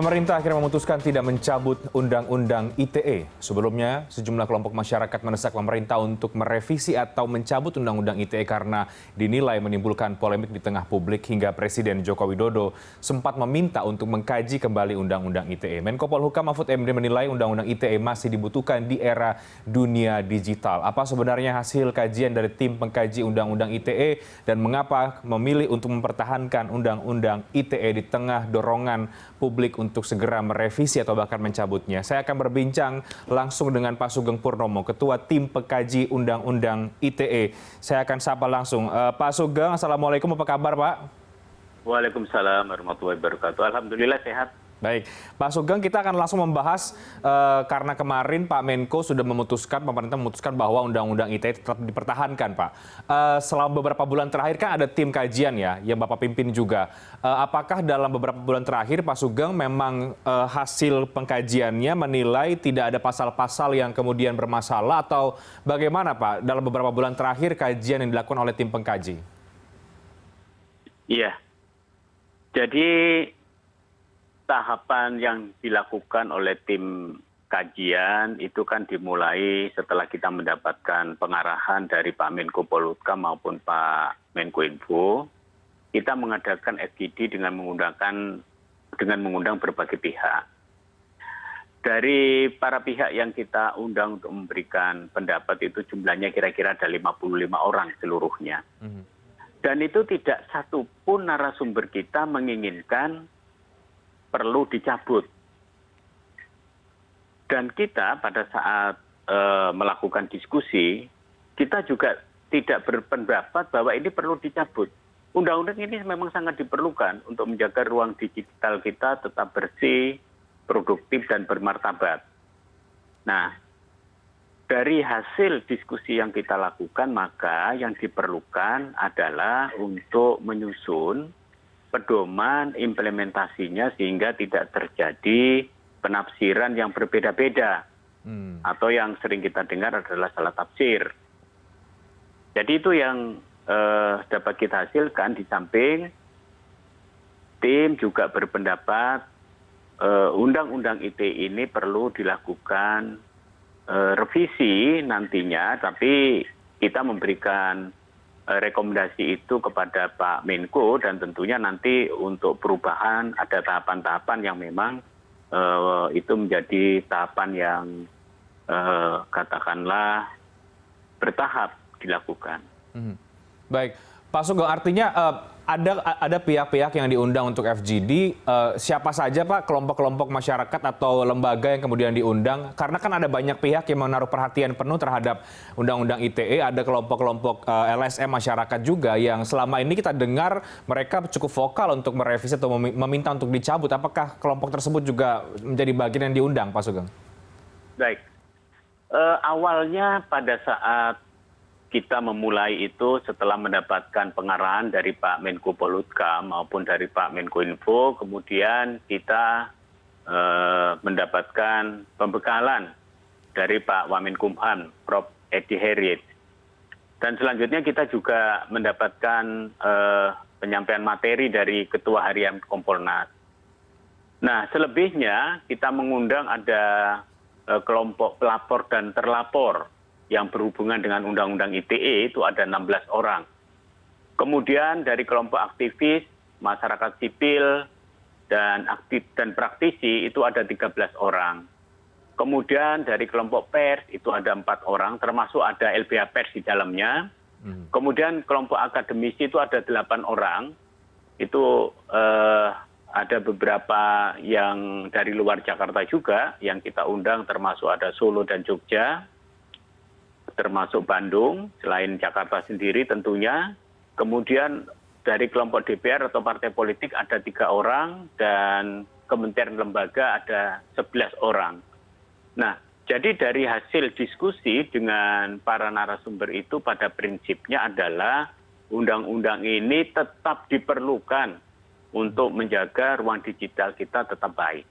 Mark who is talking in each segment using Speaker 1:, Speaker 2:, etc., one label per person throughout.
Speaker 1: Pemerintah akhirnya memutuskan tidak mencabut Undang-Undang ITE. Sebelumnya, sejumlah kelompok masyarakat mendesak pemerintah untuk merevisi atau mencabut Undang-Undang ITE karena dinilai menimbulkan polemik di tengah publik hingga Presiden Joko Widodo sempat meminta untuk mengkaji kembali Undang-Undang ITE. Menko Polhukam Mahfud MD menilai Undang-Undang ITE masih dibutuhkan di era dunia digital. Apa sebenarnya hasil kajian dari tim pengkaji Undang-Undang ITE dan mengapa memilih untuk mempertahankan Undang-Undang ITE di tengah dorongan publik untuk segera merevisi atau bahkan mencabutnya. Saya akan berbincang langsung dengan Pak Sugeng Purnomo, Ketua Tim Pengkaji Undang-Undang ITE. Saya akan sapa langsung. Pak Sugeng, Assalamualaikum, apa kabar Pak?
Speaker 2: Waalaikumsalam warahmatullahi wabarakatuh. Alhamdulillah sehat.
Speaker 1: Baik, Pak Sugeng, kita akan langsung membahas karena kemarin Pak Menko sudah pemerintah memutuskan bahwa Undang-Undang ITE tetap dipertahankan, Pak. Selama beberapa bulan terakhir kan ada tim kajian ya, yang Bapak pimpin juga. Apakah dalam beberapa bulan terakhir Pak Sugeng memang hasil pengkajiannya menilai tidak ada pasal-pasal yang kemudian bermasalah atau bagaimana Pak dalam beberapa bulan terakhir kajian yang dilakukan oleh tim pengkaji?
Speaker 2: Iya, jadi tahapan yang dilakukan oleh tim kajian itu kan dimulai setelah kita mendapatkan pengarahan dari Pak Menko Polhukam maupun Pak Menko Info. Kita mengadakan FGD dengan mengundang berbagai pihak. Dari para pihak yang kita undang untuk memberikan pendapat itu jumlahnya kira-kira ada 55 orang seluruhnya. Dan itu tidak satu pun narasumber kita menginginkan perlu dicabut. Dan kita pada saat melakukan diskusi, kita juga tidak berpendapat bahwa ini perlu dicabut. Undang-undang ini memang sangat diperlukan untuk menjaga ruang digital kita tetap bersih, produktif, dan bermartabat. Nah, dari hasil diskusi yang kita lakukan, maka yang diperlukan adalah untuk menyusun pedoman implementasinya sehingga tidak terjadi penafsiran yang berbeda-beda atau yang sering kita dengar adalah salah tafsir. Jadi itu yang dapat kita hasilkan. Di samping tim juga berpendapat Undang-Undang ITE ini perlu dilakukan revisi nantinya, tapi kita memberikan rekomendasi itu kepada Pak Menko dan tentunya nanti untuk perubahan ada tahapan-tahapan yang memang itu menjadi tahapan yang katakanlah bertahap dilakukan.
Speaker 1: Baik, Pak Sugeng, artinya ada pihak-pihak yang diundang untuk FGD. Siapa saja Pak kelompok-kelompok masyarakat atau lembaga yang kemudian diundang? Karena kan ada banyak pihak yang menaruh perhatian penuh terhadap Undang-Undang ITE. Ada kelompok-kelompok LSM masyarakat juga yang selama ini kita dengar mereka cukup vokal untuk merevisi atau meminta untuk dicabut. Apakah kelompok tersebut juga menjadi bagian yang diundang, Pak Sugeng?
Speaker 2: Baik, awalnya pada saat kita memulai itu setelah mendapatkan pengarahan dari Pak Menko Polhukam maupun dari Pak Menko Info, kemudian kita mendapatkan pembekalan dari Pak Wamenkumham, Prof. Edi Herit. Dan selanjutnya kita juga mendapatkan penyampaian materi dari Ketua Harian Kompolnas. Nah, selebihnya kita mengundang ada kelompok pelapor dan terlapor yang berhubungan dengan Undang-Undang ITE itu ada 16 orang. Kemudian dari kelompok aktivis, masyarakat sipil, dan praktisi itu ada 13 orang. Kemudian dari kelompok pers itu ada 4 orang, termasuk ada LBH Pers di dalamnya. Kemudian kelompok akademisi itu ada 8 orang. Itu ada beberapa yang dari luar Jakarta juga yang kita undang, termasuk ada Solo dan Jogja, termasuk Bandung, selain Jakarta sendiri tentunya. Kemudian dari kelompok DPR atau partai politik ada 3 orang, dan kementerian lembaga ada 11 orang. Nah, jadi dari hasil diskusi dengan para narasumber itu pada prinsipnya adalah undang-undang ini tetap diperlukan untuk menjaga ruang digital kita tetap baik.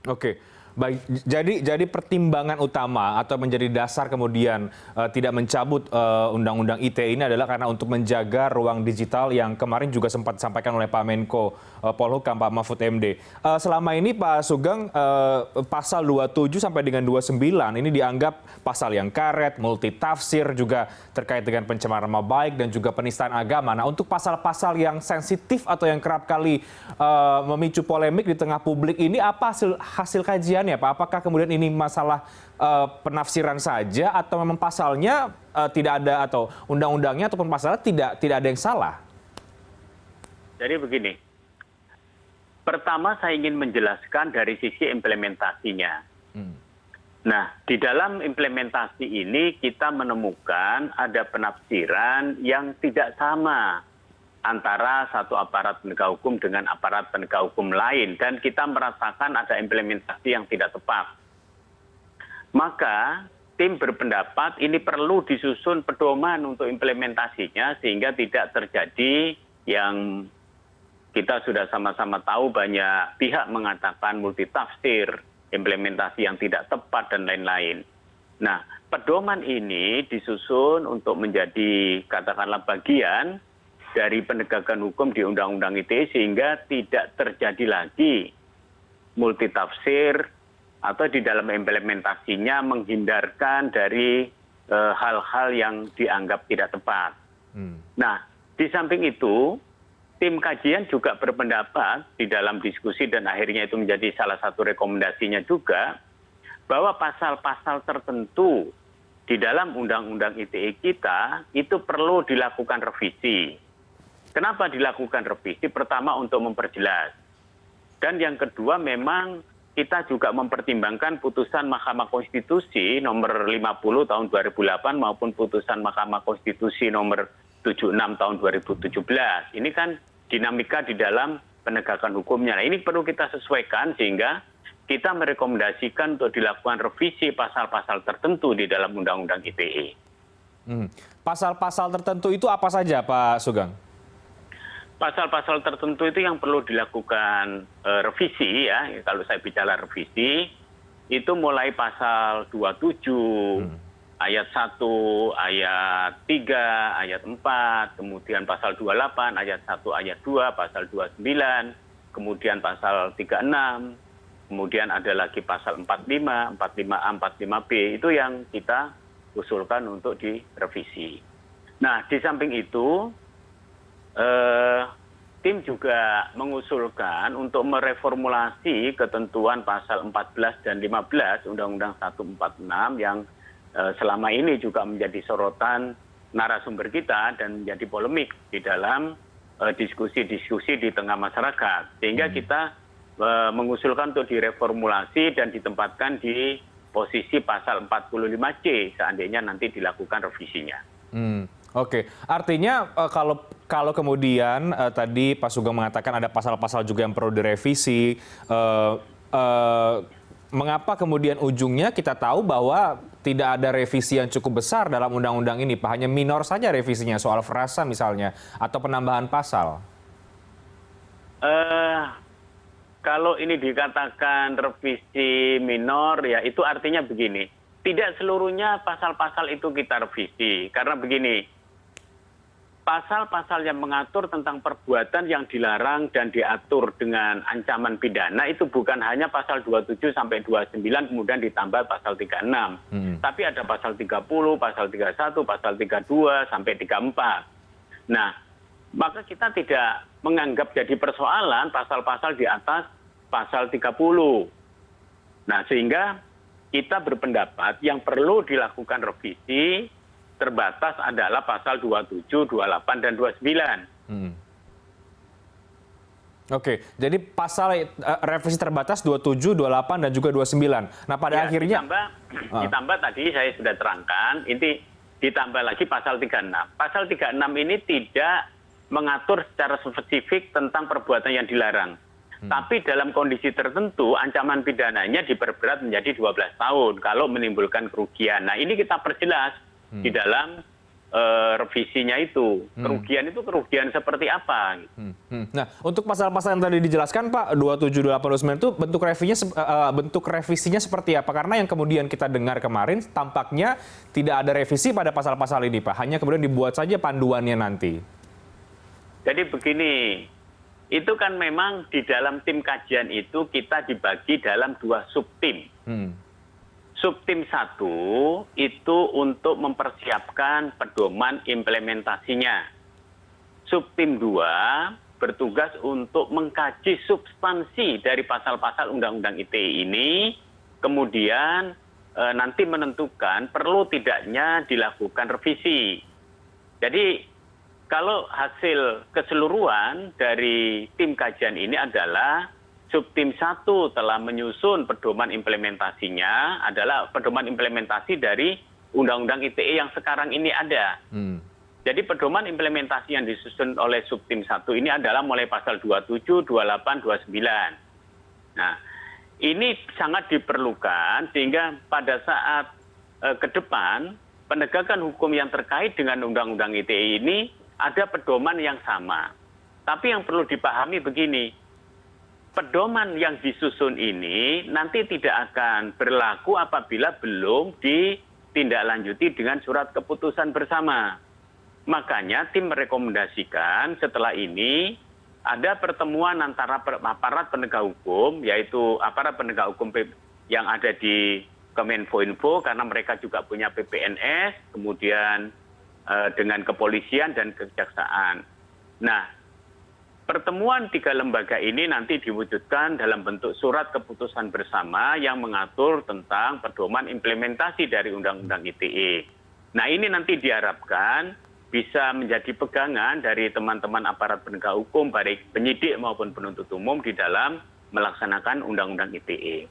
Speaker 1: Oke. Baik, jadi pertimbangan utama atau menjadi dasar kemudian tidak mencabut undang-undang ITE ini adalah karena untuk menjaga ruang digital yang kemarin juga sempat disampaikan oleh Pak Menko Polhukam, Pak Mahfud MD. Selama ini Pak Sugeng, pasal 27 sampai dengan 29 ini dianggap pasal yang karet, multitafsir, juga terkait dengan pencemaran nama baik dan juga penistaan agama. Nah, untuk pasal-pasal yang sensitif atau yang kerap kali memicu polemik di tengah publik ini, apa hasil kajiannya, Pak? Apakah kemudian ini masalah penafsiran saja atau memang pasalnya tidak ada, atau undang-undangnya ataupun pasalnya tidak ada yang salah?
Speaker 2: Jadi begini, pertama saya ingin menjelaskan dari sisi implementasinya. Nah, di dalam implementasi ini kita menemukan ada penafsiran yang tidak sama antara satu aparat penegak hukum dengan aparat penegak hukum lain, dan kita merasakan ada implementasi yang tidak tepat. Maka tim berpendapat ini perlu disusun pedoman untuk implementasinya sehingga tidak terjadi yang kita sudah sama-sama tahu banyak pihak mengatakan multitafsir, implementasi yang tidak tepat dan lain-lain. Nah, pedoman ini disusun untuk menjadi katakanlah bagian dari penegakan hukum di Undang-Undang ITE sehingga tidak terjadi lagi multitafsir atau di dalam implementasinya menghindarkan dari hal-hal yang dianggap tidak tepat. Nah, di samping itu, tim kajian juga berpendapat di dalam diskusi dan akhirnya itu menjadi salah satu rekomendasinya juga bahwa pasal-pasal tertentu di dalam Undang-Undang ITE kita itu perlu dilakukan revisi. Kenapa dilakukan revisi? Pertama untuk memperjelas. Dan yang kedua memang kita juga mempertimbangkan putusan Mahkamah Konstitusi nomor 50 tahun 2008 maupun putusan Mahkamah Konstitusi nomor 76 tahun 2017. Ini kan dinamika di dalam penegakan hukumnya. Nah, ini perlu kita sesuaikan sehingga kita merekomendasikan untuk dilakukan revisi pasal-pasal tertentu di dalam Undang-Undang ITE.
Speaker 1: Pasal-pasal tertentu itu apa saja, Pak Sugeng?
Speaker 2: Pasal-pasal tertentu itu yang perlu dilakukan revisi ya. Kalau saya bicara revisi, itu mulai pasal 27, ayat 1, ayat 3, ayat 4, kemudian pasal 28, ayat 1, ayat 2, pasal 29, kemudian pasal 36, kemudian ada lagi pasal 45, 45A, 45B, itu yang kita usulkan untuk direvisi. Nah, di samping itu, tim juga mengusulkan untuk mereformulasi ketentuan pasal 14 dan 15 Undang-Undang 146 yang selama ini juga menjadi sorotan narasumber kita dan menjadi polemik di dalam diskusi-diskusi di tengah masyarakat. Sehingga kita mengusulkan untuk direformulasi dan ditempatkan di posisi pasal 45C seandainya nanti dilakukan revisinya.
Speaker 1: Oke, artinya kalau kemudian tadi Pak Sugeng mengatakan ada pasal-pasal juga yang perlu direvisi, mengapa kemudian ujungnya kita tahu bahwa tidak ada revisi yang cukup besar dalam undang-undang ini, Pak? Hanya minor saja revisinya, soal frasa misalnya, atau penambahan pasal?
Speaker 2: Kalau ini dikatakan revisi minor, ya itu artinya begini. Tidak seluruhnya pasal-pasal itu kita revisi. Karena begini, pasal-pasal yang mengatur tentang perbuatan yang dilarang dan diatur dengan ancaman pidana itu bukan hanya pasal 27 sampai 29 kemudian ditambah pasal 36. Tapi ada pasal 30, pasal 31, pasal 32 sampai 34. Nah, maka kita tidak menganggap jadi persoalan pasal-pasal di atas pasal 30. Nah, sehingga kita berpendapat yang perlu dilakukan revisi terbatas adalah pasal 27, 28, dan 29.
Speaker 1: Oke, jadi pasal revisi terbatas 27, 28, dan juga 29. Nah, pada akhirnya
Speaker 2: ditambah tadi saya sudah terangkan, ini ditambah lagi pasal 36. Pasal 36 ini tidak mengatur secara spesifik tentang perbuatan yang dilarang. Tapi dalam kondisi tertentu ancaman pidananya diperberat menjadi 12 tahun kalau menimbulkan kerugian. Nah, ini kita perjelas di dalam revisinya itu. Kerugian itu kerugian seperti apa?
Speaker 1: Nah, untuk pasal-pasal yang tadi dijelaskan Pak, 27, 28, 29 itu bentuk revisinya seperti apa? Karena yang kemudian kita dengar kemarin tampaknya tidak ada revisi pada pasal-pasal ini Pak, hanya kemudian dibuat saja panduannya nanti.
Speaker 2: Jadi begini, itu kan memang di dalam tim kajian itu kita dibagi dalam 2 subtim. Subtim 1 itu untuk mempersiapkan pedoman implementasinya. Subtim 2 bertugas untuk mengkaji substansi dari pasal-pasal Undang-Undang ITE ini, kemudian nanti menentukan perlu tidaknya dilakukan revisi. Jadi kalau hasil keseluruhan dari tim kajian ini adalah Subtim 1 telah menyusun pedoman implementasinya adalah pedoman implementasi dari Undang-Undang ITE yang sekarang ini ada. Jadi pedoman implementasi yang disusun oleh Subtim 1 ini adalah mulai pasal 27, 28, 29. Nah, ini sangat diperlukan sehingga pada saat ke depan penegakan hukum yang terkait dengan Undang-Undang ITE ini ada pedoman yang sama. Tapi yang perlu dipahami begini, pedoman yang disusun ini nanti tidak akan berlaku apabila belum ditindaklanjuti dengan surat keputusan bersama. Makanya tim merekomendasikan setelah ini ada pertemuan antara aparat penegak hukum, yaitu aparat penegak hukum yang ada di Kemenkominfo karena mereka juga punya PPNS, kemudian dengan kepolisian dan kejaksaan. Nah, pertemuan 3 lembaga ini nanti diwujudkan dalam bentuk surat keputusan bersama yang mengatur tentang pedoman implementasi dari Undang-Undang ITE. Nah, ini nanti diharapkan bisa menjadi pegangan dari teman-teman aparat penegak hukum, baik penyidik maupun penuntut umum di dalam melaksanakan Undang-Undang ITE.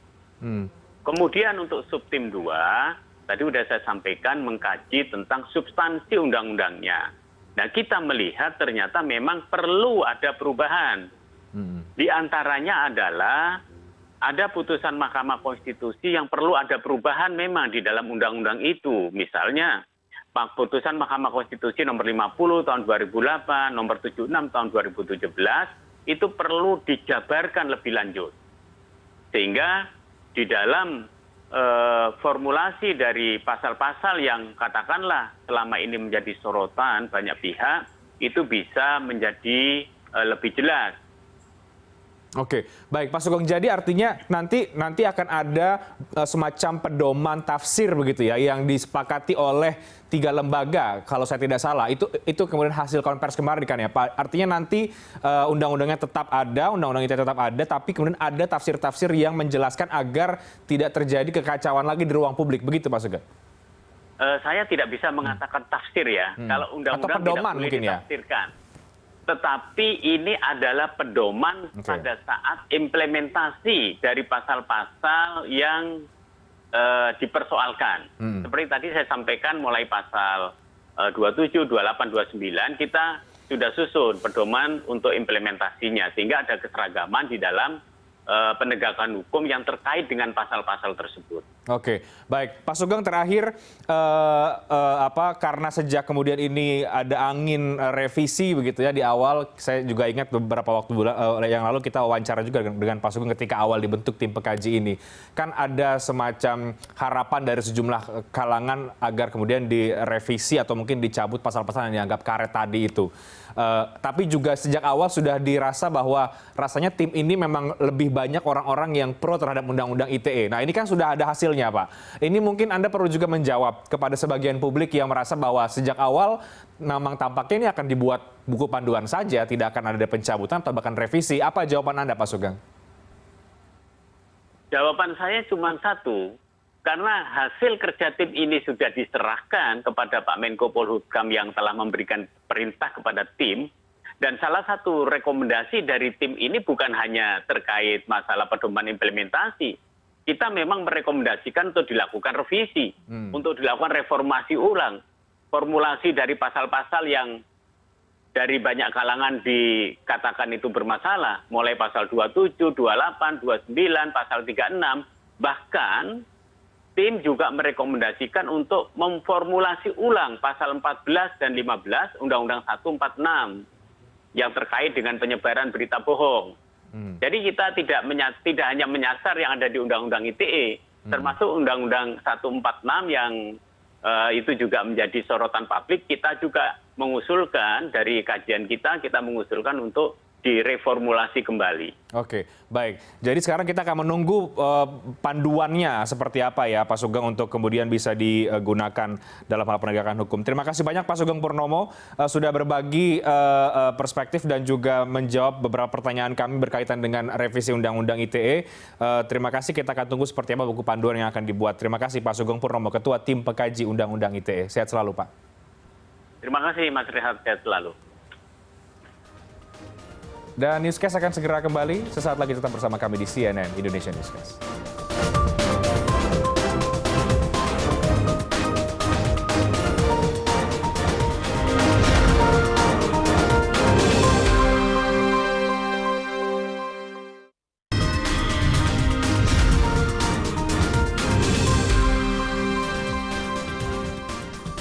Speaker 2: Kemudian untuk subtim 2, tadi sudah saya sampaikan mengkaji tentang substansi undang-undangnya. Nah, kita melihat ternyata memang perlu ada perubahan. Di antaranya adalah ada putusan Mahkamah Konstitusi yang perlu ada perubahan memang di dalam undang-undang itu. Misalnya, putusan Mahkamah Konstitusi nomor 50 tahun 2008, nomor 76 tahun 2017, itu perlu dijabarkan lebih lanjut. Sehingga di dalam formulasi dari pasal-pasal yang katakanlah selama ini menjadi sorotan banyak pihak, itu bisa menjadi lebih jelas.
Speaker 1: Oke, baik Pak Sugeng. Jadi artinya nanti akan ada semacam pedoman tafsir begitu ya, yang disepakati oleh 3 lembaga kalau saya tidak salah. Itu kemudian hasil konversi kemarin kan ya Pak. Artinya nanti undang-undangnya tetap ada, undang-undang ITE tetap ada, tapi kemudian ada tafsir-tafsir yang menjelaskan agar tidak terjadi kekacauan lagi di ruang publik. Begitu Pak Sugeng?
Speaker 2: Saya tidak bisa mengatakan tafsir ya. Kalau undang-undang tidak boleh ditafsirkan. Tetapi ini adalah pedoman pada saat implementasi dari pasal-pasal yang dipersoalkan. Seperti tadi saya sampaikan mulai pasal 27, 28, 29 kita sudah susun pedoman untuk implementasinya sehingga ada keseragaman di dalam penegakan hukum yang terkait dengan pasal-pasal tersebut.
Speaker 1: Oke, baik. Pak Sugeng terakhir, karena sejak kemudian ini ada angin revisi begitu ya di awal, saya juga ingat beberapa waktu yang lalu kita wawancara juga dengan Pak Sugeng ketika awal dibentuk tim pekaji ini. Kan ada semacam harapan dari sejumlah kalangan agar kemudian direvisi atau mungkin dicabut pasal-pasal yang dianggap karet tadi itu. Tapi juga sejak awal sudah dirasa bahwa rasanya tim ini memang lebih banyak orang-orang yang pro terhadap Undang-Undang ITE. Nah ini kan sudah ada hasilnya Pak. Ini mungkin Anda perlu juga menjawab kepada sebagian publik yang merasa bahwa sejak awal memang tampaknya ini akan dibuat buku panduan saja, tidak akan ada pencabutan atau bahkan revisi. Apa jawaban Anda Pak Sugeng?
Speaker 2: Jawaban saya cuma satu. Karena hasil kerja tim ini sudah diserahkan kepada Pak Menko Polhukam yang telah memberikan perintah kepada tim. Dan salah satu rekomendasi dari tim ini bukan hanya terkait masalah pedoman implementasi. Kita memang merekomendasikan untuk dilakukan revisi, untuk dilakukan reformasi ulang. Formulasi dari pasal-pasal yang dari banyak kalangan dikatakan itu bermasalah. Mulai pasal 27, 28, 29, pasal 36, bahkan tim juga merekomendasikan untuk memformulasi ulang pasal 14 dan 15 Undang-Undang 146 yang terkait dengan penyebaran berita bohong. Jadi kita tidak hanya menyasar yang ada di Undang-Undang ITE, termasuk Undang-Undang 146 yang itu juga menjadi sorotan publik. Kita juga mengusulkan dari kajian kita mengusulkan untuk direformulasi kembali.
Speaker 1: Oke, baik. Jadi sekarang kita akan menunggu panduannya seperti apa ya Pak Sugeng untuk kemudian bisa digunakan dalam hal penegakan hukum. Terima kasih banyak Pak Sugeng Purnomo sudah berbagi perspektif dan juga menjawab beberapa pertanyaan kami berkaitan dengan revisi Undang-Undang ITE. Terima kasih, kita akan tunggu seperti apa buku panduan yang akan dibuat. Terima kasih Pak Sugeng Purnomo, Ketua Tim Pengkaji Undang-Undang ITE. Sehat selalu Pak.
Speaker 2: Terima kasih Mas Rehat, sehat selalu.
Speaker 1: Dan Newscast akan segera kembali. Sesaat lagi tetap bersama kami di CNN Indonesia Newscast.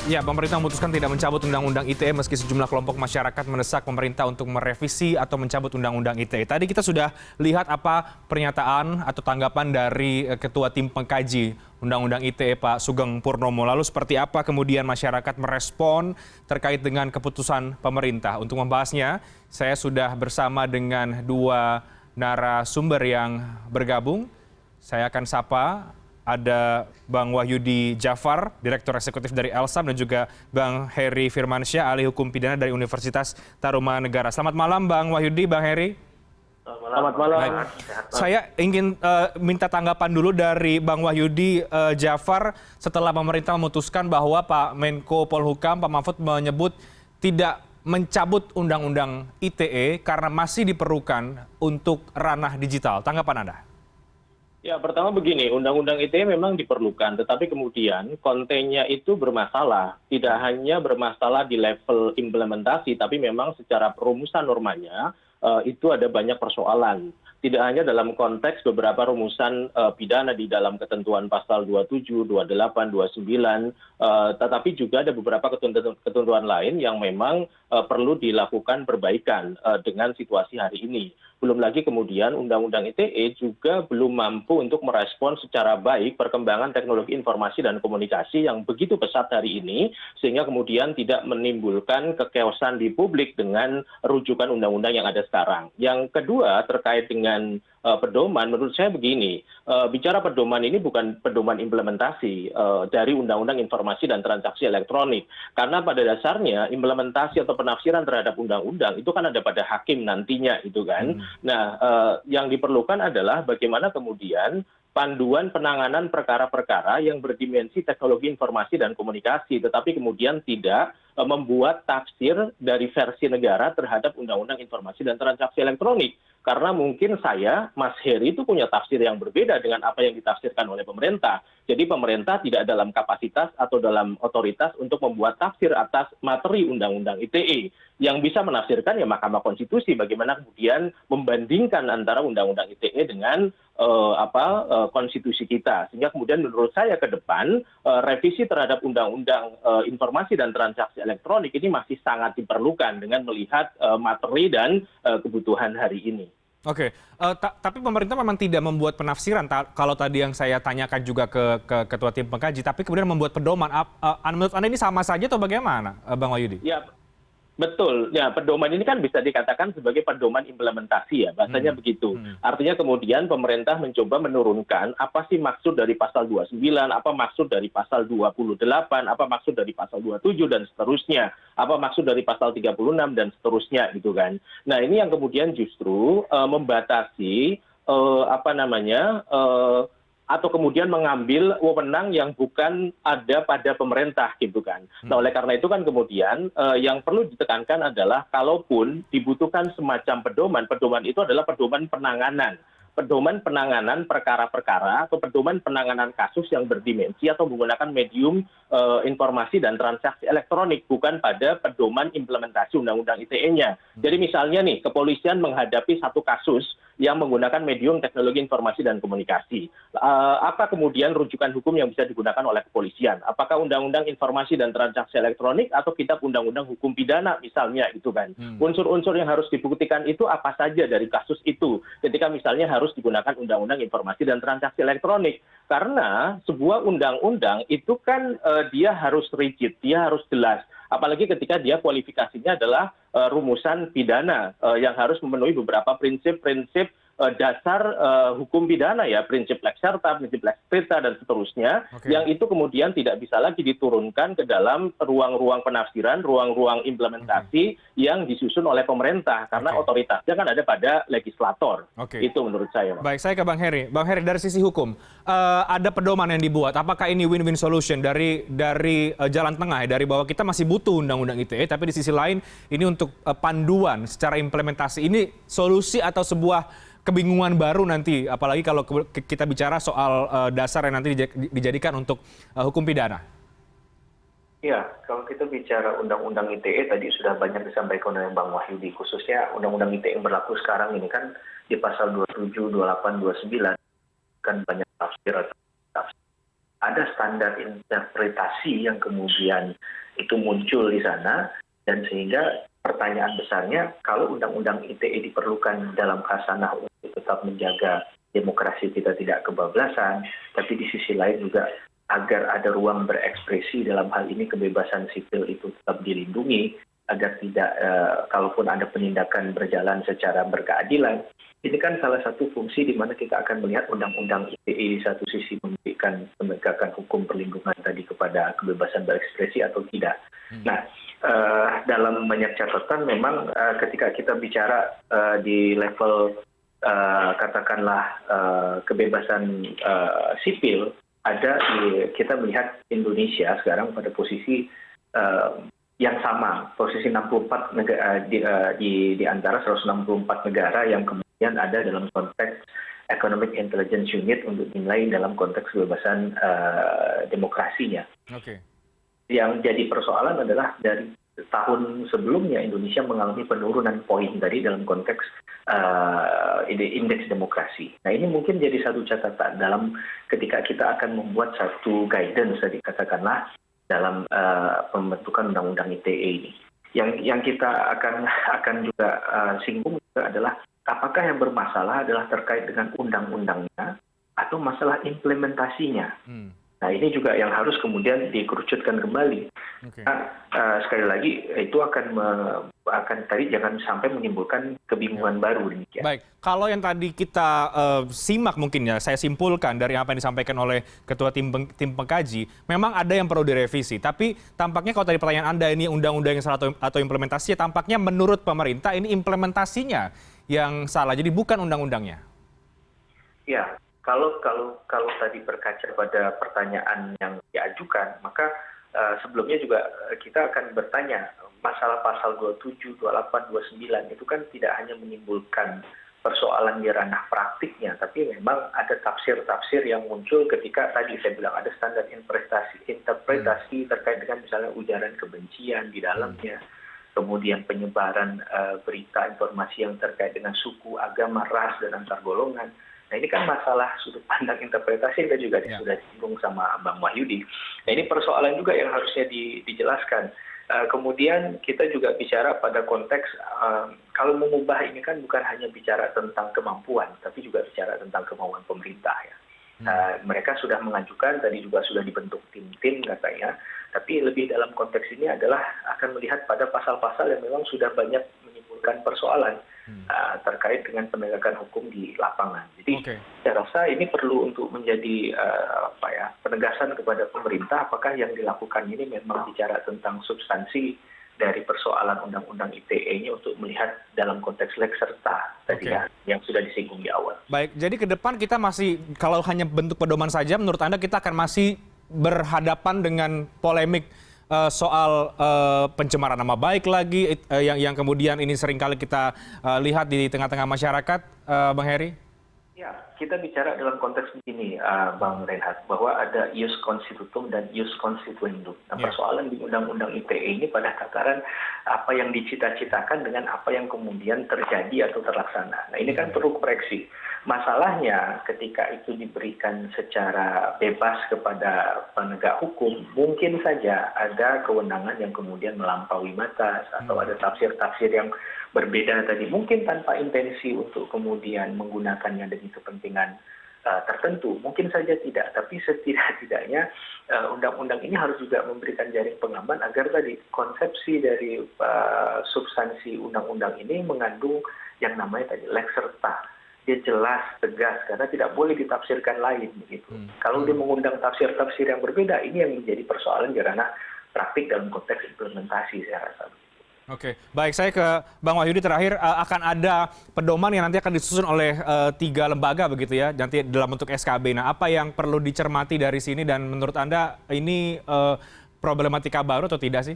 Speaker 1: Ya, pemerintah memutuskan tidak mencabut Undang-Undang ITE meski sejumlah kelompok masyarakat mendesak pemerintah untuk merevisi atau mencabut Undang-Undang ITE. Tadi kita sudah lihat apa pernyataan atau tanggapan dari Ketua Tim Pengkaji Undang-Undang ITE Pak Sugeng Purnomo. Lalu seperti apa kemudian masyarakat merespon terkait dengan keputusan pemerintah? Untuk membahasnya, saya sudah bersama dengan dua narasumber yang bergabung. Saya akan sapa. Ada Bang Wahyudi Jafar, Direktur Eksekutif dari Elsam, dan juga Bang Heri Firmansyah, ahli hukum pidana dari Universitas Tarumanegara. Selamat malam Bang Wahyudi, Bang Heri.
Speaker 3: Selamat malam.
Speaker 1: Baik. Saya ingin minta tanggapan dulu dari Bang Wahyudi Jafar setelah pemerintah memutuskan bahwa Pak Menko Polhukam, Pak Mahfud menyebut tidak mencabut Undang-Undang ITE karena masih diperlukan untuk ranah digital. Tanggapan Anda?
Speaker 3: Ya, pertama begini, Undang-Undang ITE memang diperlukan, tetapi kemudian kontennya itu bermasalah. Tidak hanya bermasalah di level implementasi, tapi memang secara perumusan normanya itu ada banyak persoalan. Tidak hanya dalam konteks beberapa rumusan pidana di dalam ketentuan pasal 27, 28, 29, tetapi juga ada beberapa ketentuan lain yang memang perlu dilakukan perbaikan dengan situasi hari ini. Belum lagi kemudian Undang-Undang ITE juga belum mampu untuk merespon secara baik perkembangan teknologi informasi dan komunikasi yang begitu pesat hari ini, sehingga kemudian tidak menimbulkan kekeosan di publik dengan rujukan undang-undang yang ada sekarang. Yang kedua, terkait dengan pedoman, menurut saya begini, bicara pedoman ini bukan pedoman implementasi dari Undang-Undang Informasi dan Transaksi Elektronik. Karena pada dasarnya implementasi atau penafsiran terhadap undang-undang itu kan ada pada hakim nantinya, itu kan. Nah, yang diperlukan adalah bagaimana kemudian panduan penanganan perkara-perkara yang berdimensi teknologi informasi dan komunikasi, tetapi kemudian tidak membuat tafsir dari versi negara terhadap Undang-Undang Informasi dan Transaksi Elektronik. Karena mungkin saya, Mas Heri, itu punya tafsir yang berbeda dengan apa yang ditafsirkan oleh pemerintah. Jadi pemerintah tidak dalam kapasitas atau dalam otoritas untuk membuat tafsir atas materi Undang-Undang ITE. Yang bisa menafsirkan ya Mahkamah Konstitusi, bagaimana kemudian membandingkan antara Undang-Undang ITE dengan konstitusi kita. Sehingga kemudian menurut saya ke depan revisi terhadap Undang-Undang Informasi dan Transaksi Elektronik ini masih sangat diperlukan dengan melihat materi dan kebutuhan hari ini.
Speaker 1: Oke, tapi pemerintah memang tidak membuat penafsiran. Kalau tadi yang saya tanyakan juga ke Ketua Tim Pengkaji, tapi kemudian membuat pedoman. Menurut Anda ini sama saja atau bagaimana, Bang Wahyudi?
Speaker 3: Ya, betul. Ya, pedoman ini kan bisa dikatakan sebagai pedoman implementasi ya, bahasanya begitu. Artinya kemudian pemerintah mencoba menurunkan apa sih maksud dari pasal 29, apa maksud dari pasal 28, apa maksud dari pasal 27 dan seterusnya, apa maksud dari pasal 36 dan seterusnya gitu kan. Nah, ini yang kemudian justru membatasi atau kemudian mengambil wewenang yang bukan ada pada pemerintah gitu kan. Nah, oleh karena itu kan kemudian yang perlu ditekankan adalah kalaupun dibutuhkan semacam pedoman itu adalah pedoman penanganan. Pedoman penanganan perkara-perkara atau pedoman penanganan kasus yang berdimensi atau menggunakan medium informasi dan transaksi elektronik, bukan pada pedoman implementasi Undang-Undang ITE-nya. Jadi misalnya nih, kepolisian menghadapi satu kasus yang menggunakan medium teknologi informasi dan komunikasi. Apa kemudian rujukan hukum yang bisa digunakan oleh kepolisian? Apakah Undang-Undang Informasi dan Transaksi Elektronik atau kitab Undang-Undang Hukum Pidana misalnya itu kan? Unsur-unsur yang harus dibuktikan itu apa saja dari kasus itu ketika misalnya harus digunakan Undang-Undang Informasi dan Transaksi Elektronik? Karena sebuah undang-undang itu kan dia harus rigid, dia harus jelas. Apalagi ketika dia kualifikasinya adalah rumusan pidana yang harus memenuhi beberapa prinsip-prinsip dasar hukum pidana ya, prinsip lex serta, prinsip lex stricta dan seterusnya, yang itu kemudian tidak bisa lagi diturunkan ke dalam ruang-ruang penafsiran, ruang-ruang implementasi yang disusun oleh pemerintah karena otoritasnya kan ada pada legislator. Itu menurut saya.
Speaker 1: Baik, saya ke Bang Heri. Bang Heri, dari sisi hukum ada pedoman yang dibuat. Apakah ini win-win solution dari jalan tengah ya, dari bahwa kita masih butuh undang-undang ITE, tapi di sisi lain ini untuk panduan secara implementasi, ini solusi atau sebuah kebingungan baru nanti, apalagi kalau kita bicara soal dasar yang nanti dijadikan untuk hukum pidana?
Speaker 4: Ya, kalau kita bicara Undang-Undang ITE tadi sudah banyak disampaikan oleh Bang Wahyudi, khususnya Undang-Undang ITE yang berlaku sekarang ini kan di pasal 27, 28, 29 kan banyak tafsir atau tafsir. Ada standar interpretasi yang kemudian itu muncul di sana, dan sehingga pertanyaan besarnya kalau Undang-Undang ITE diperlukan dalam khasanah untuk tetap menjaga demokrasi kita tidak kebablasan, tapi di sisi lain juga agar ada ruang berekspresi, dalam hal ini kebebasan sipil itu tetap dilindungi, agar tidak kalaupun ada penindakan berjalan secara berkeadilan. Ini kan salah satu fungsi di mana kita akan melihat Undang-Undang ITE di satu sisi memberikan penegakan hukum perlindungan tadi kepada kebebasan berekspresi atau tidak. Nah, dalam banyak catatan memang ketika kita bicara di level katakanlah kebebasan sipil, kita melihat Indonesia sekarang pada posisi yang sama, posisi 64 negara di antara 164 negara yang kemudian ada dalam konteks Economic Intelligence Unit untuk dinilai dalam konteks kebebasan demokrasinya. Yang jadi persoalan adalah dari tahun sebelumnya Indonesia mengalami penurunan poin tadi dalam konteks indeks demokrasi. Nah, ini mungkin jadi satu catatan dalam ketika kita akan membuat satu guidance tadi katakanlah dalam pembentukan Undang-Undang ITE ini. Yang kita akan juga singgung juga adalah apakah yang bermasalah adalah terkait dengan undang-undangnya atau masalah implementasinya. Nah, ini juga yang harus kemudian dikerucutkan kembali. Nah, sekali lagi itu akan tadi jangan sampai menimbulkan kebingungan baru demikian.
Speaker 1: Baik, kalau yang tadi kita simak mungkin ya, saya simpulkan dari apa yang disampaikan oleh Ketua Tim Pengkaji, memang ada yang perlu direvisi. Tapi tampaknya kalau tadi pertanyaan Anda ini undang-undang yang salah atau implementasinya, tampaknya menurut pemerintah ini implementasinya yang salah, jadi bukan undang-undangnya.
Speaker 4: Ya. Kalau tadi berkaca pada pertanyaan yang diajukan, maka sebelumnya juga kita akan bertanya, masalah pasal 27, 28, 29 itu kan tidak hanya menimbulkan persoalan di ranah praktiknya, tapi memang ada tafsir-tafsir yang muncul ketika tadi saya bilang ada standar interpretasi terkait dengan misalnya ujaran kebencian di dalamnya, kemudian penyebaran berita informasi yang terkait dengan suku, agama, ras, dan antar golongan. Nah, ini kan masalah sudut pandang interpretasi yang juga sudah disinggung sama Bang Wahyudi. Nah, ini persoalan juga yang harusnya dijelaskan. Kemudian kita juga bicara pada konteks kalau mengubah ini kan bukan hanya bicara tentang kemampuan, tapi juga bicara tentang kemauan pemerintah ya. Mereka sudah mengajukan, tadi juga sudah dibentuk tim-tim katanya, tapi lebih dalam konteks ini adalah akan melihat pada pasal-pasal yang memang sudah banyak menimbulkan persoalan terkait dengan penegakan hukum di lapangan. Jadi saya rasa ini perlu untuk menjadi penegasan kepada pemerintah apakah yang dilakukan ini memang bicara tentang substansi dari persoalan Undang-Undang ITE-nya untuk melihat dalam konteks lex serta tadi yang sudah disinggung di awal.
Speaker 1: Baik, jadi ke depan kita masih, kalau hanya bentuk pedoman saja, menurut Anda kita akan masih berhadapan dengan polemik soal pencemaran nama baik lagi, yang kemudian ini seringkali kita lihat di tengah-tengah masyarakat, Bang Heri?
Speaker 4: Ya, kita bicara dalam konteks begini, Bang Reinhardt, bahwa ada ius constitutum dan ius constituendum. Nah, persoalan di undang-undang ITE ini pada tataran apa yang dicita-citakan dengan apa yang kemudian terjadi atau terlaksana. Nah, ini kan perlu koreksi. Masalahnya ketika itu diberikan secara bebas kepada penegak hukum, mungkin saja ada kewenangan yang kemudian melampaui batas atau ada tafsir-tafsir yang berbeda tadi, mungkin tanpa intensi untuk kemudian menggunakannya demi kepentingan tertentu, mungkin saja tidak, tapi setidak-tidaknya undang-undang ini harus juga memberikan jaring pengaman agar tadi konsepsi dari substansi undang-undang ini mengandung yang namanya tadi lex serta. Dia jelas, tegas, karena tidak boleh ditafsirkan lain begitu. Kalau dia mengundang tafsir-tafsir yang berbeda, ini yang menjadi persoalan di ranah praktik dalam konteks implementasi, saya rasa.
Speaker 1: Oke, baik, saya ke Bang Wahyudi terakhir. Akan ada pedoman yang nanti akan disusun oleh 3 lembaga begitu ya, nanti dalam bentuk SKB. Nah, apa yang perlu dicermati dari sini dan menurut Anda ini problematika baru atau tidak sih?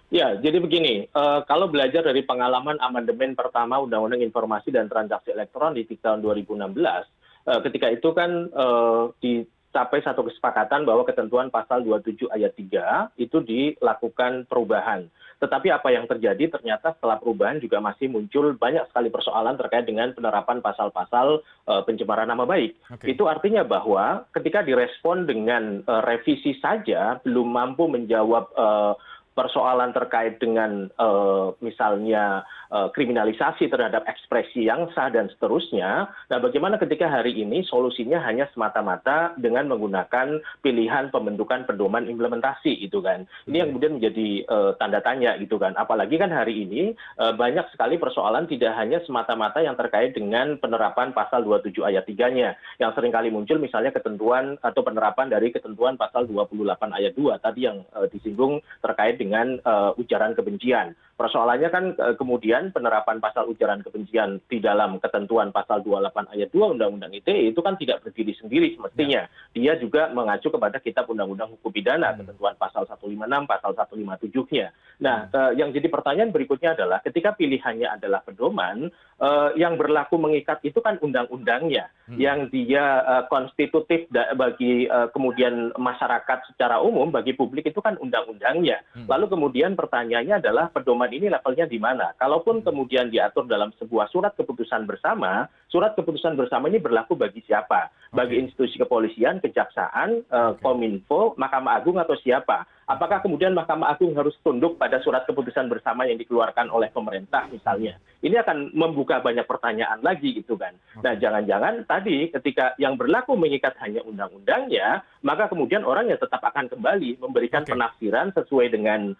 Speaker 3: Ya, jadi begini, kalau belajar dari pengalaman amandemen pertama Undang-Undang Informasi dan Transaksi Elektronik di tahun 2016, ketika itu kan dicapai satu kesepakatan bahwa ketentuan pasal 27 ayat 3 itu dilakukan perubahan. Tetapi apa yang terjadi ternyata setelah perubahan juga masih muncul banyak sekali persoalan terkait dengan penerapan pasal-pasal pencemaran nama baik. Itu artinya bahwa ketika direspon dengan revisi saja belum mampu menjawab persoalan terkait dengan misalnya kriminalisasi terhadap ekspresi yang sah dan seterusnya. Nah, bagaimana ketika hari ini solusinya hanya semata-mata dengan menggunakan pilihan pembentukan pedoman implementasi itu kan. Ini yang kemudian menjadi tanda tanya gitu kan. Apalagi kan hari ini banyak sekali persoalan tidak hanya semata-mata yang terkait dengan penerapan pasal 27 ayat 3-nya. Yang seringkali muncul misalnya ketentuan atau penerapan dari ketentuan pasal 28 ayat 2 tadi yang disinggung terkait dengan ujaran kebencian. Persoalannya kan kemudian penerapan pasal ujaran kebencian di dalam ketentuan pasal 28 ayat 2 Undang-Undang ITE itu kan tidak berdiri sendiri semestinya. Dia juga mengacu kepada Kitab Undang-Undang Hukum Pidana, ketentuan pasal 156, pasal 157-nya. Nah, yang jadi pertanyaan berikutnya adalah ketika pilihannya adalah pedoman, yang berlaku mengikat itu kan undang-undangnya, yang dia konstitutif bagi kemudian masyarakat secara umum, bagi publik itu kan undang-undangnya. Lalu kemudian pertanyaannya adalah pedoman ini levelnya di mana? Kalaupun kemudian diatur dalam sebuah surat keputusan bersama ini berlaku bagi siapa? Bagi institusi kepolisian, kejaksaan, Kominfo, Mahkamah Agung atau siapa? Apakah kemudian Mahkamah Agung harus tunduk pada surat keputusan bersama yang dikeluarkan oleh pemerintah misalnya? Ini akan membuka banyak pertanyaan lagi gitu kan. Nah, jangan-jangan tadi ketika yang berlaku mengikat hanya undang-undangnya, maka kemudian orang yang tetap akan kembali memberikan penafsiran sesuai dengan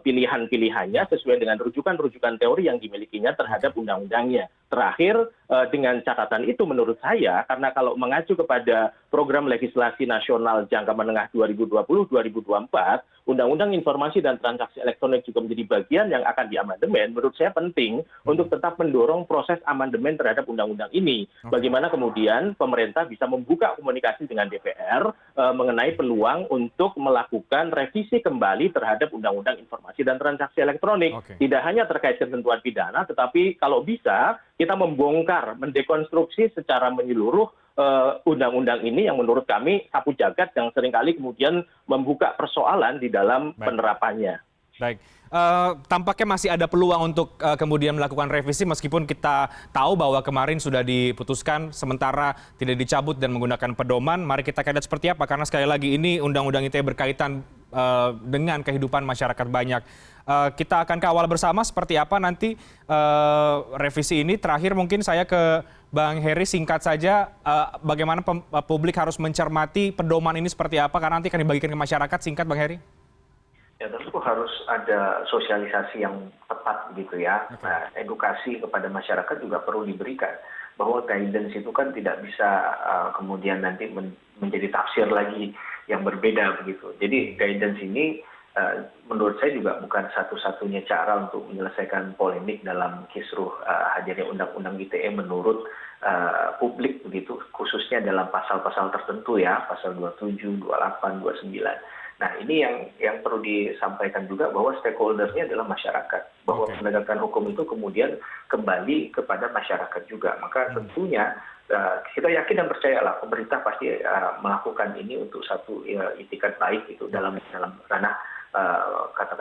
Speaker 3: pilihan-pilihannya, sesuai dengan rujukan-rujukan teori yang dimilikinya terhadap undang-undangnya. Terakhir, dengan catatan itu menurut saya, karena kalau mengacu kepada program legislasi nasional jangka menengah 2020-2024, Undang-Undang Informasi dan Transaksi Elektronik juga menjadi bagian yang akan diamandemen. Menurut saya penting untuk tetap mendorong proses amandemen terhadap undang-undang ini. Bagaimana kemudian pemerintah bisa membuka komunikasi dengan DPR mengenai peluang untuk melakukan revisi kembali terhadap Undang-Undang Informasi dan Transaksi Elektronik. Tidak hanya terkait ketentuan pidana, tetapi kalau bisa kita membongkar, mendekonstruksi secara menyeluruh undang-undang ini yang menurut kami sapu jagat yang seringkali kemudian membuka persoalan di dalam penerapannya.
Speaker 1: Baik, tampaknya masih ada peluang untuk kemudian melakukan revisi meskipun kita tahu bahwa kemarin sudah diputuskan sementara tidak dicabut dan menggunakan pedoman. Mari kita lihat seperti apa, karena sekali lagi ini Undang-Undang ITE berkaitan dengan kehidupan masyarakat banyak. Kita akan kawal bersama seperti apa nanti revisi ini. Terakhir mungkin saya ke Bang Heri, singkat saja bagaimana publik harus mencermati pedoman ini seperti apa, karena nanti akan dibagikan ke masyarakat. Singkat Bang Heri.
Speaker 4: Ya, tentu harus ada sosialisasi yang tepat gitu ya. Nah, edukasi kepada masyarakat juga perlu diberikan bahwa guidance itu kan tidak bisa kemudian nanti menjadi tafsir lagi yang berbeda begitu. Jadi guidance ini menurut saya juga bukan satu-satunya cara untuk menyelesaikan polemik dalam kisruh hadirnya Undang-Undang ITE menurut publik begitu, khususnya dalam pasal-pasal tertentu ya, pasal 27, 28, 29. Nah, ini yang perlu disampaikan juga bahwa stakeholder-nya adalah masyarakat, bahwa penegakan hukum itu kemudian kembali kepada masyarakat juga. Maka tentunya kita yakin dan percayalah pemerintah pasti melakukan ini untuk satu itikat baik itu dalam ranah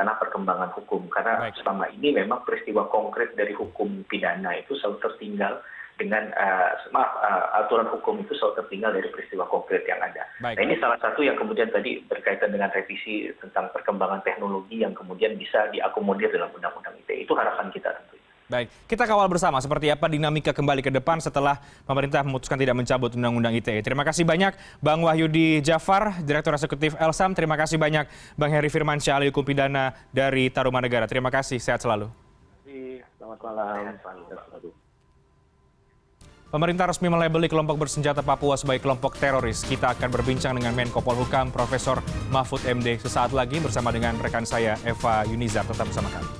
Speaker 4: bagaimana perkembangan hukum. Karena selama ini memang peristiwa konkret dari hukum pidana itu selalu tertinggal dengan aturan hukum itu selalu tertinggal dari peristiwa konkret yang ada. Nah ini salah satu yang kemudian tadi berkaitan dengan revisi tentang perkembangan teknologi yang kemudian bisa diakomodir dalam undang-undang ITE. Itu harapan kita tentunya.
Speaker 1: Baik, kita kawal bersama seperti apa dinamika kembali ke depan setelah pemerintah memutuskan tidak mencabut Undang-Undang ITE. Terima kasih banyak Bang Wahyudi Jafar, Direktur Eksekutif Elsam. Terima kasih banyak Bang Heri Firmansyah, ahli hukum pidana dari Tarumanegara. Terima kasih, sehat selalu.
Speaker 3: Selamat malam.
Speaker 1: Pemerintah resmi melabeli kelompok bersenjata Papua sebagai kelompok teroris. Kita akan berbincang dengan Menko Polhukam Profesor Mahfud MD sesaat lagi bersama dengan rekan saya Eva Yunizar. Tetap bersama kami.